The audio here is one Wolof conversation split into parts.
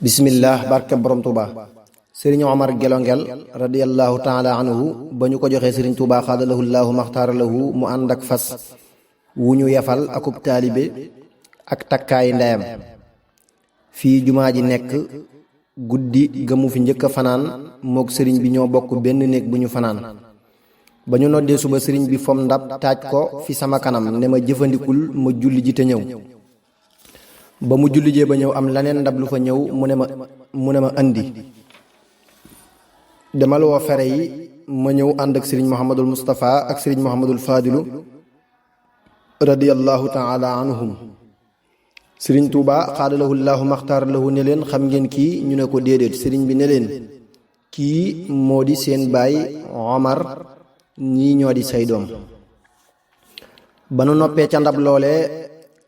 bismillah barke borom Touba sëriñ Omar Gelongel radiyallahu taala anhu ba ñu ko joxee sëriñ Touba xaadalahu llaahu maxtaaralahu mu ànd ak fas wu ñu yefal akub taalibe ak takkaay ndeyam fii jumaa ji nekk guddi gëmu fi njëkk a fanaan mook sëriñ bi ñoo bokk benn néeg bu ñu fanaan ba ñu noddee suba sëriñ bi fom ndab taaj ko fi sama kanam ne ma jëfandikul ma julli ji te ñëw ba mu julli jee ba ñëw am laneen ndab lu fa ñëw mu ne ma andi demal woo fere yi ma ñëw ànd ak sëriñ Mouhamadul Moustapha ak sëriñ Mouhamadul Fadilu radiyallahu taala anhum sëriñ Touba xaadalahu llaahu maxtaar lahu ne leen xam ngeen kii ñu ne ko déedéet sëriñ bi ne leen kii moo di seen baay Omar ñii ñoo di say doom ba nu noppee ca ndab loolee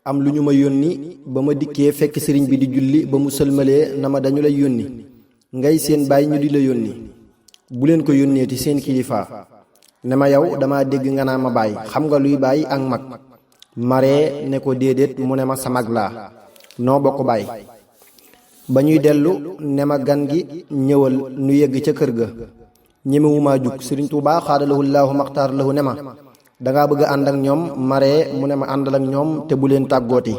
am lu ñu ma yónni ba ma dikkee fekk sëriñ bi di julli ba mu sëlmalee na ma dañu lay yónni ngay seen baay ñu di la yónni bu leen ko yónneeti seen kilifa ne ma yow dama dégg nga naa ma baay xam nga luy baay ak mag maree ne ko déedéet mu ne ma sa mag laa noo bokk baay ba ñuy dellu ne ma gan gi ñëwal nu yegg ca kër ga ñemewumaa jug sëriñ Tuubaa xaadalahu llaahu maxtaar lahu ne ma dangaa bëgg a ànd ak ñoom maree mu ne ma àndal ak ñoom te bu leen tàggooti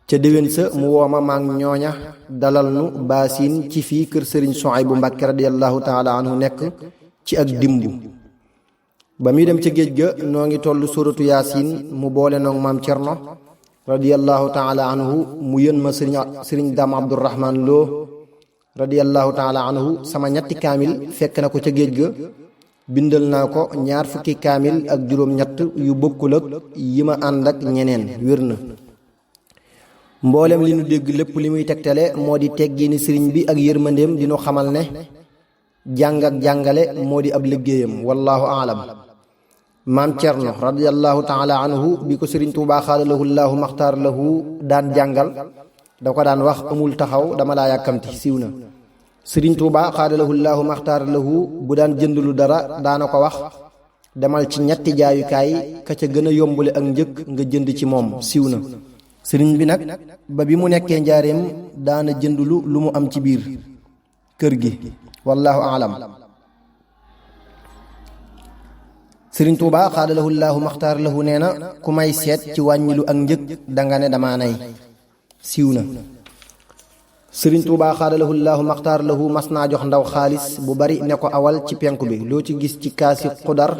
ca déwén sa mu woo ma maag ñooña dalal nu baasiin ci fii kër sëriñ Suhaybu Mbàkke radiyallahu taala anhu nekk ci ak dimbu ba muy dem ca géej ga noo ngi toll suratu yaasin mu boole noog maam Cerno radiyallahu taala anhu mu yën ma sëriñ Dam Abdurahmaan Lo radiyallahu taala anhu sama ñetti kaamil fekk na ko ca géej ga bindal naa ko 20 fukki kaamil ak juróom-ñett yu bokkul ak yi ma ànd ak ñeneen wér na mboolem li nu dégg lépp li muy tegtale moo di teggiini sëriñ bi ak yërmandeem dinu xamal ne jàng ak jàngale moo di ab liggéeyam wallahu aalam maam Cerno radiyallahu taala anhu bi ko sëriñ Tuubaa xaadalahu llaahu maxtaar lahu daan jàngal da ko daan wax amul taxaw dama laa yàkkamti siiw na sëriñ Tuuba xaadalahu llaahu maxtaar lahu bu daan jënd lu dara daana ko wax demal ci ñetti jaayukaay ka ca gën a yombule ak njëkk nga jënd ci moom siiw na sëriñ bi nag ba bi mu nekkee njaareem daana jënd lu mu am ci biir kër gi wallahu aalam sëriñ Tuuba xaadalahu llaahu maxtaar lahu nee na ku may seet ci wàññilu ak njëkk danga ne dama nay siiw na sëriñ Tuubaa xaadalahu llaahu maxtaar lahu mas naa jox ndaw xaalis bu bari ne ko awal ci penku bi loo ci gis ci kaasi xudar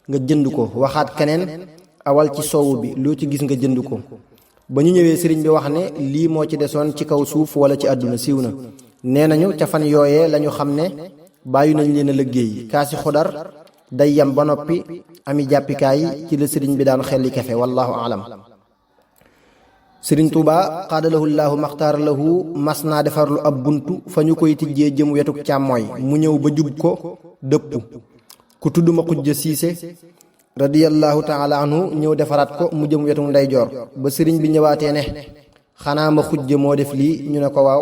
nga jënd ko waxaat keneen awal ci soowu bi loo ci gis nga jënd ko ba ñu ñëwee sëriñ bi wax ne lii moo ci desoon ci kaw suuf wala ci àdduna siiw na nee nañu ca fan yooyee lañu xam ne bàyyi nañ leen a liggéey kaasi xudar day yam ba noppi ami jàppikaay ci la sëriñ bi daan xelli kefe wallahu aalam sëriñ Tuuba xaadalahu llaahu maxtaar lahu mas naa defarlu ab buntu fa ñu koy tijjee jëm wetuk càmmooy mu ñëw ba jub ko dëpp ku tudd ma xujja siise radiyallahu taala anhu ñëw defaraat ko mu jëm wetuk ndeyjoor ba sëriñ bi ñëwaatee ne xanaa ma xujja moo def lii ñu ne ko waaw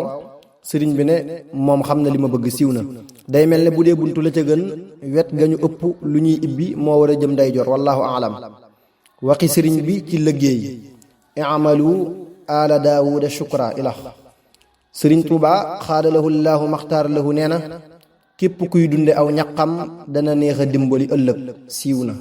sëriñ bi ne moom xam na li ma bëgg siiw na day mel ne bu dee buntu la ca gën wet ga ñu ëpp lu ñuy ibbi moo war a jëm ndeyjoor wallahu aalam waxi sëriñ bi ci liggéey i'malu ala daawuda shukra ilax sëriñ Tuuba xaadalahu llaahu maxtaar lahu nee na képp kuy dunde aw ñaqam dana neex a dimbali ëllëg siiw na